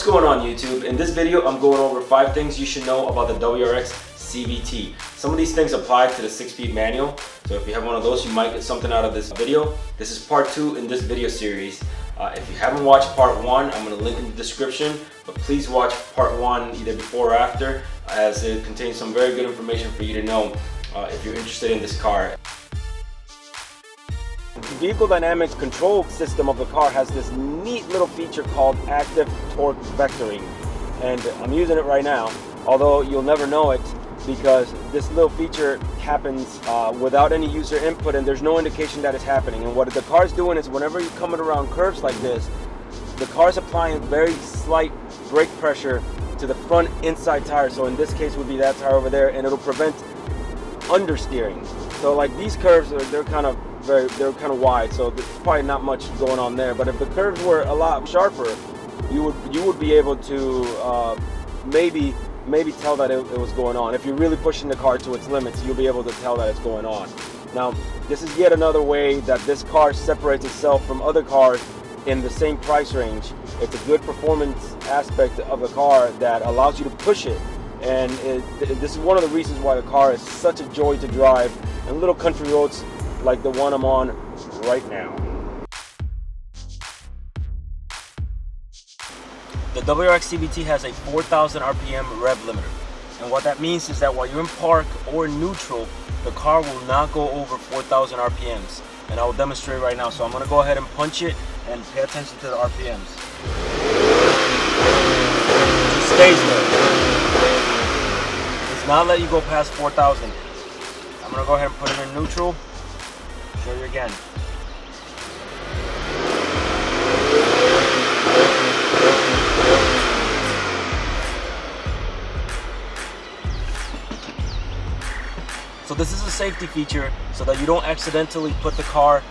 going on YouTube? In this video, I'm going over 5 things you should know about the WRX CVT. Some of these things apply to the 6-speed manual, so if you have one of those, you might get something out of this video. This is part 2 in this video series. If you haven't watched part 1, I'm going to link in the description, but please watch part 1 either before or after, as it contains some very good information for you to know if you're interested in this car. The vehicle dynamics control system of the car has this neat little feature called active torque vectoring, and I'm using it right now, although you'll never know it because this little feature happens without any user input, and there's no indication that it's happening. And what the car's doing is whenever you're coming around curves like this, the car's applying very slight brake pressure to the front inside tire. So in this case would be that tire over there, and it'll prevent understeering. So like these curves, they're kind of wide, so there's probably not much going on there. But if the curves were a lot sharper, you would be able to maybe tell that it was going on. If you're really pushing the car to its limits, you'll be able to tell that it's going on. Now, this is yet another way that this car separates itself from other cars in the same price range. It's a good performance aspect of the car that allows you to push it. And this is one of the reasons why the car is such a joy to drive in little country roads like the one I'm on right now. The WRX CVT has a 4,000 RPM rev limiter. And what that means is that while you're in park or neutral, the car will not go over 4,000 RPMs. And I will demonstrate right now. So I'm going to go ahead and punch it and pay attention to the RPMs. It stays there. Does not let you go past 4,000. I'm going to go ahead and put it in neutral. Show you again. So this is a safety feature so that you don't accidentally put the car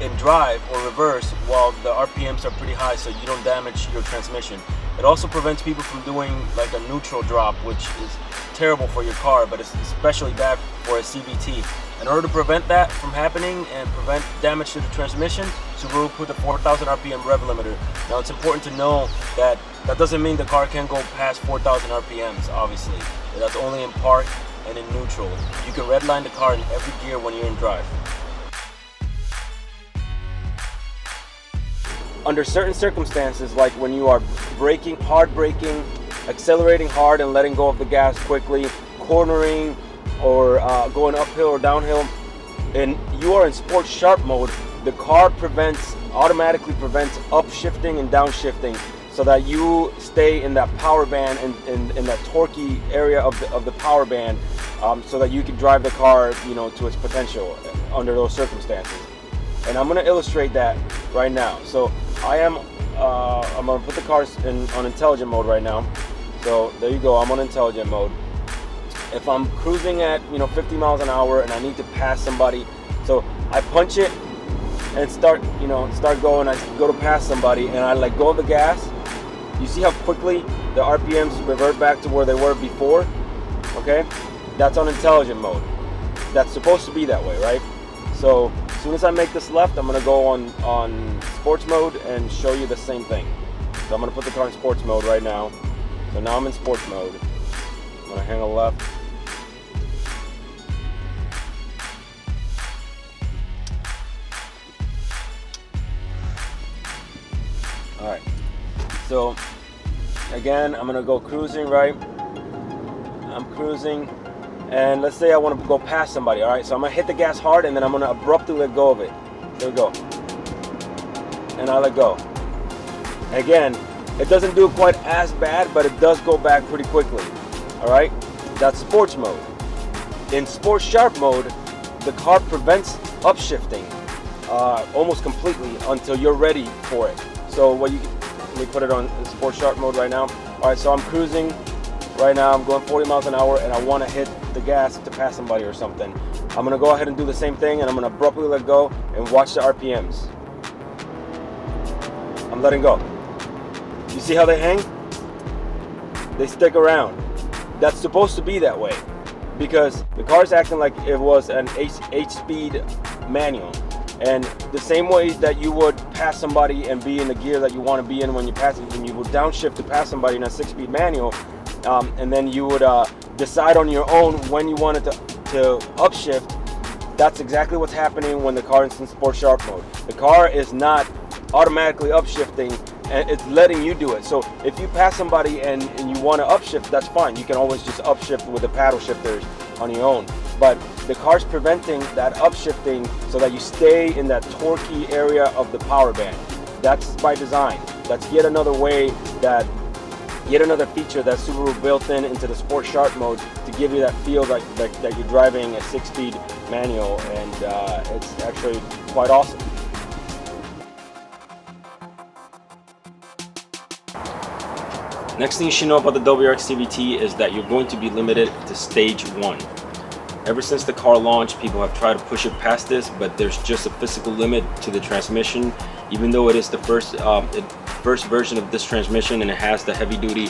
in drive or reverse while the RPMs are pretty high, so you don't damage your transmission. It also prevents people from doing like a neutral drop, which is terrible for your car, but it's especially bad for a CVT. In order to prevent that from happening and prevent damage to the transmission, Subaru put the 4,000 RPM rev limiter. Now it's important to know that that doesn't mean the car can go past 4,000 RPMs, obviously. That's only in park and in neutral. You can redline the car in every gear when you're in drive. Under certain circumstances, like when you are braking, hard braking, accelerating hard and letting go of the gas quickly, cornering, or going uphill or downhill, and you are in sports sharp mode, the car automatically prevents upshifting and downshifting, so that you stay in that power band and in that torquey area of the power band, so that you can drive the car, to its potential under those circumstances. And I'm going to illustrate that right now. So I'm going to put the cars on intelligent mode right now. So there you go, I'm on intelligent mode. If I'm cruising at 50 miles an hour and I need to pass somebody, so I punch it and start going. I go to pass somebody and I let go of the gas. You see how quickly the RPMs revert back to where they were before? Okay, that's on intelligent mode. That's supposed to be that way, right? So as soon as I make this left, I'm going to go on sports mode and show you the same thing. So I'm going to put the car in sports mode right now. So now I'm in sports mode. I'm going to hang a left. Alright, so again, I'm going to go cruising, right? I'm cruising, and let's say I want to go past somebody, alright? So I'm going to hit the gas hard, and then I'm going to abruptly let go of it. There we go. And I let go. Again, it doesn't do it quite as bad, but it does go back pretty quickly. Alright? That's sports mode. In sports sharp mode, the car prevents upshifting almost completely until you're ready for it. So let me put it on sports sharp mode right now. Alright, so I'm cruising right now. I'm going 40 miles an hour and I want to hit the gas to pass somebody or something. I'm going to go ahead and do the same thing, and I'm going to abruptly let go and watch the RPMs. I'm letting go. You see how they hang? They stick around. That's supposed to be that way because the car's acting like it was an 8-speed manual. And the same way that you would pass somebody and be in the gear that you want to be in when you pass it, when you would downshift to pass somebody in a 6-speed manual, and then you would decide on your own when you wanted to upshift. That's exactly what's happening when the car is in Sport Sharp mode. The car is not automatically upshifting, and it's letting you do it. So if you pass somebody and you want to upshift, that's fine. You can always just upshift with the paddle shifters on your own. But the car's preventing that upshifting so that you stay in that torquey area of the power band. That's by design. That's yet another way yet another feature that Subaru built into the Sport Sharp mode to give you that feel that you're driving a 6-speed manual, and it's actually quite awesome. Next thing you should know about the WRX CVT is that you're going to be limited to stage 1. Ever since the car launched, people have tried to push it past this, but there's just a physical limit to the transmission. Even though it is the first version of this transmission and it has the heavy-duty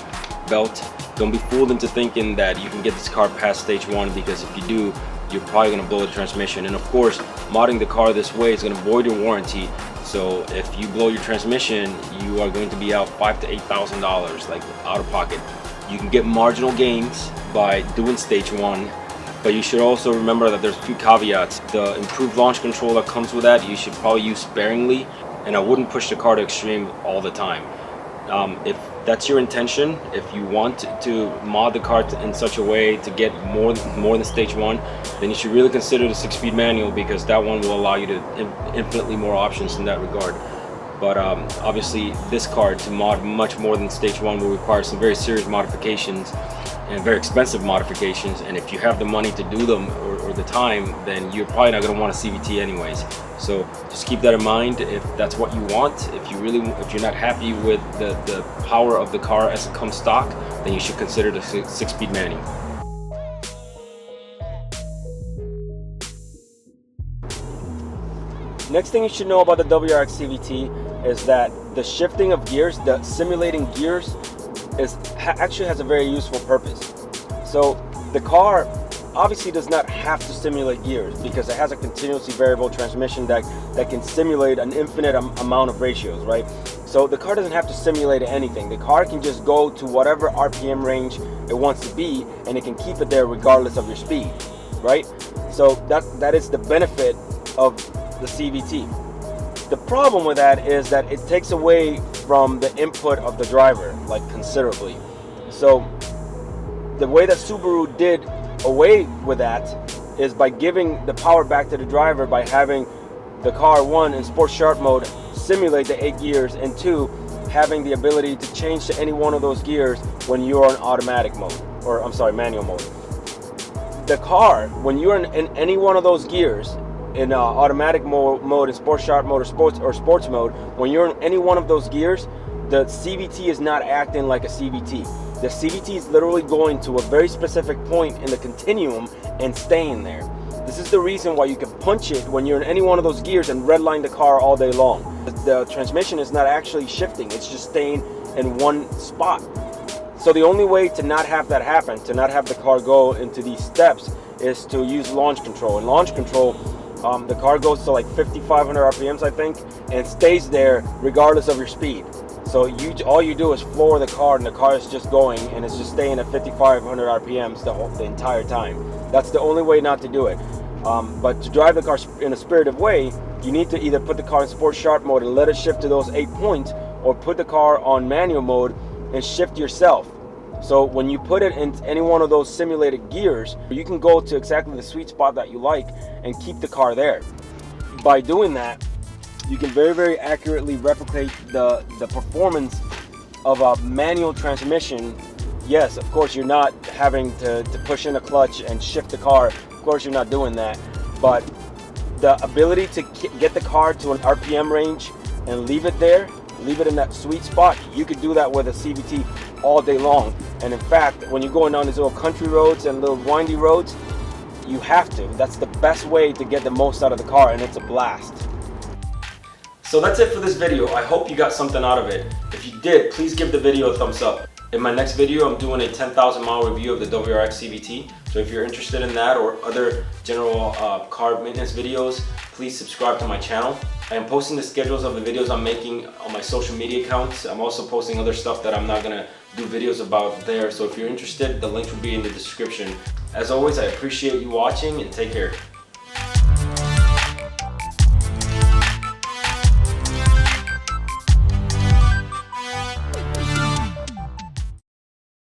belt, don't be fooled into thinking that you can get this car past stage 1, because if you do, you're probably going to blow the transmission. And of course, modding the car this way is going to void your warranty. So if you blow your transmission, you are going to be out $5,000 to $8,000, like out of pocket. You can get marginal gains by doing stage 1. But you should also remember that there's a few caveats. The improved launch control that comes with that, you should probably use sparingly, and I wouldn't push the car to extreme all the time. If that's your intention, if you want to mod the car in such a way to get more than stage 1, then you should really consider the 6-speed manual, because that one will allow you to infinitely more options in that regard. But obviously this car, to mod much more than stage 1, will require some very serious modifications and very expensive modifications, and if you have the money to do them or the time, then you're probably not going to want a CVT anyways. So just keep that in mind. If that's what you want, if you're not happy with the power of the car as it comes stock, then you should consider the 6-speed manual. Next thing you should know about the WRX CVT is that the shifting of gears, the simulating gears, actually has a very useful purpose. So the car obviously does not have to simulate gears, because it has a continuously variable transmission that can simulate an infinite amount of ratios, right? So the car doesn't have to simulate anything. The car can just go to whatever RPM range it wants to be, and it can keep it there regardless of your speed, right? So that is the benefit of the CVT. The problem with that is that it takes away from the input of the driver, like considerably. So the way that Subaru did away with that is by giving the power back to the driver by having the car, 1, in Sport Sharp mode simulate the 8 gears, and 2, having the ability to change to any one of those gears when you're on automatic mode, or I'm sorry, manual mode. The car, when you're in any one of those gears, in automatic mode, in Sport Sharp mode, or sports mode, when you're in any one of those gears, the CVT is not acting like a CVT. The CVT is literally going to a very specific point in the continuum and staying there. This is the reason why you can punch it when you're in any one of those gears and redline the car all day long. The transmission is not actually shifting, it's just staying in one spot. So the only way to not have that happen, to not have the car go into these steps, is to use launch control. And launch control, the car goes to like 5,500 RPMs, I think, and stays there regardless of your speed. So all you do is floor the car, and the car is just going, and it's just staying at 5,500 RPMs the entire time. That's the only way not to do it. But to drive the car in a spirited way, you need to either put the car in Sport Sharp mode and let it shift to those 8 points, or put the car on manual mode and shift yourself. So when you put it in any one of those simulated gears, you can go to exactly the sweet spot that you like and keep the car there. By doing that, you can very, very accurately replicate the performance of a manual transmission. Yes, of course, you're not having to push in a clutch and shift the car. Of course, you're not doing that. But the ability to get the car to an RPM range and leave it there, leave it in that sweet spot, you could do that with a CVT all day long. And in fact, when you're going down these little country roads and little windy roads, you have to. That's the best way to get the most out of the car, and it's a blast. So that's it for this video. I hope you got something out of it. If you did, please give the video a thumbs up. In my next video, I'm doing a 10,000 mile review of the WRX CVT. So if you're interested in that or other general car maintenance videos, please subscribe to my channel. I am posting the schedules of the videos I'm making on my social media accounts. I'm also posting other stuff that I'm not gonna do videos about there. So if you're interested, the link will be in the description. As always, I appreciate you watching and take care.